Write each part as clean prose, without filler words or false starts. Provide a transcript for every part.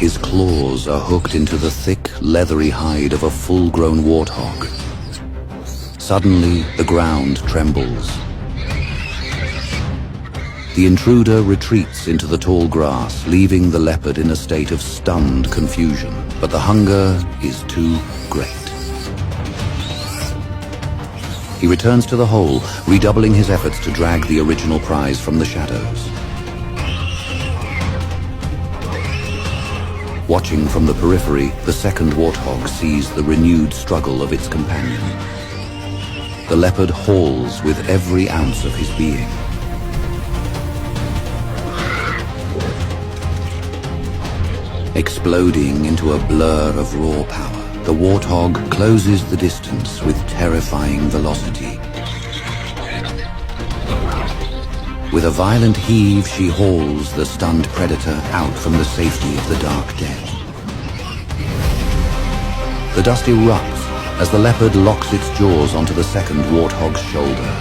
His claws are hooked into the thick, leathery hide of a full-grown warthog. Suddenly, the ground trembles. The intruder retreats into the tall grass, leaving the leopard in a state of stunned confusion. But the hunger is too great. He returns to the hole, redoubling his efforts to drag the original prize from the shadows. Watching from the periphery, the second warthog sees the renewed struggle of its companion. The leopard hauls with every ounce of his being. Exploding into a blur of raw power, the warthog closes the distance with terrifying velocity. With a violent heave, she hauls the stunned predator out from the safety of the dark den. The dust erupts as the leopard locks its jaws onto the second warthog's shoulder.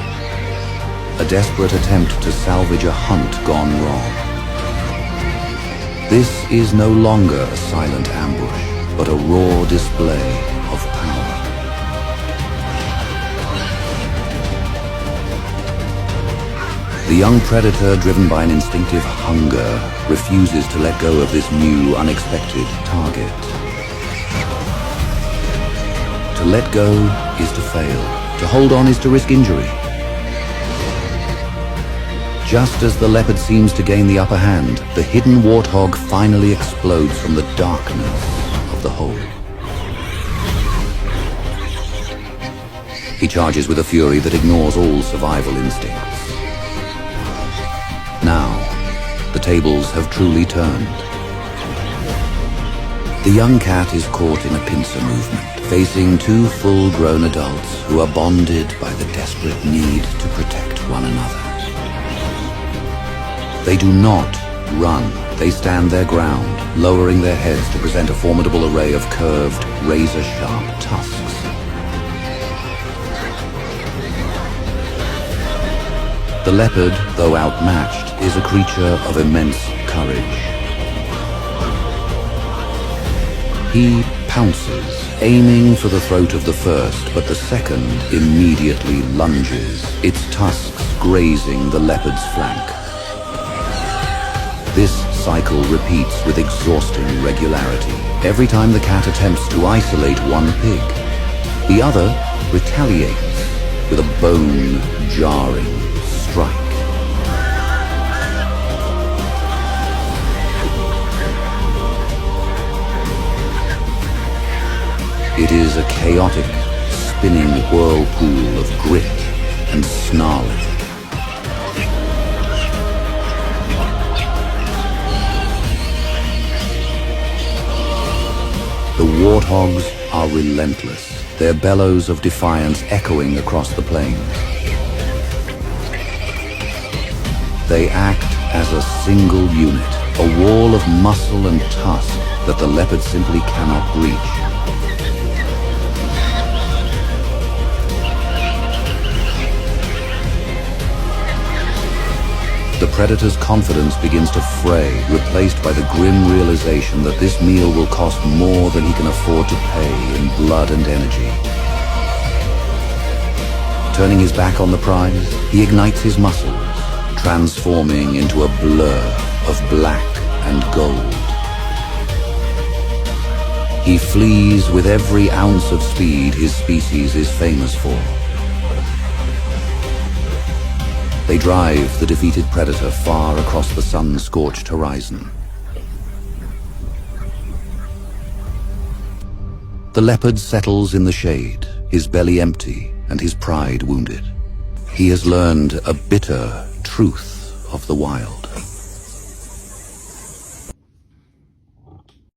A desperate attempt to salvage a hunt gone wrong. This is no longer a silent ambush, but a raw display of power. The young predator, driven by an instinctive hunger, refuses to let go of this new, unexpected target. To let go is to fail. To hold on is to risk injury. Just as the leopard seems to gain the upper hand, the hidden warthog finally explodes from the darkness of the hole. He charges with a fury that ignores all survival instincts. Now, the tables have truly turned. The young cat is caught in a pincer movement, facing two full-grown adults who are bonded by the desperate need to protect one another. They do not run. They stand their ground, lowering their heads to present a formidable array of curved, razor-sharp tusks. The leopard, though outmatched, is a creature of immense courage. He pounces, aiming for the throat of the first, but the second immediately lunges, its tusks grazing the leopard's flank. This cycle repeats with exhausting regularity. Every time the cat attempts to isolate one pig, the other retaliates with a bone-jarring strike. It is a chaotic, spinning whirlpool of grit and snarling. The warthogs are relentless, their bellows of defiance echoing across the plains. They act as a single unit, a wall of muscle and tusk that the leopard simply cannot breach. The predator's confidence begins to fray, replaced by the grim realization that this meal will cost more than he can afford to pay in blood and energy. Turning his back on the prize, he ignites his muscles, transforming into a blur of black and gold. He flees with every ounce of speed his species is famous for. They drive the defeated predator far across the sun-scorched horizon. The leopard settles in the shade, his belly empty and his pride wounded. He has learned a bitter truth of the wild.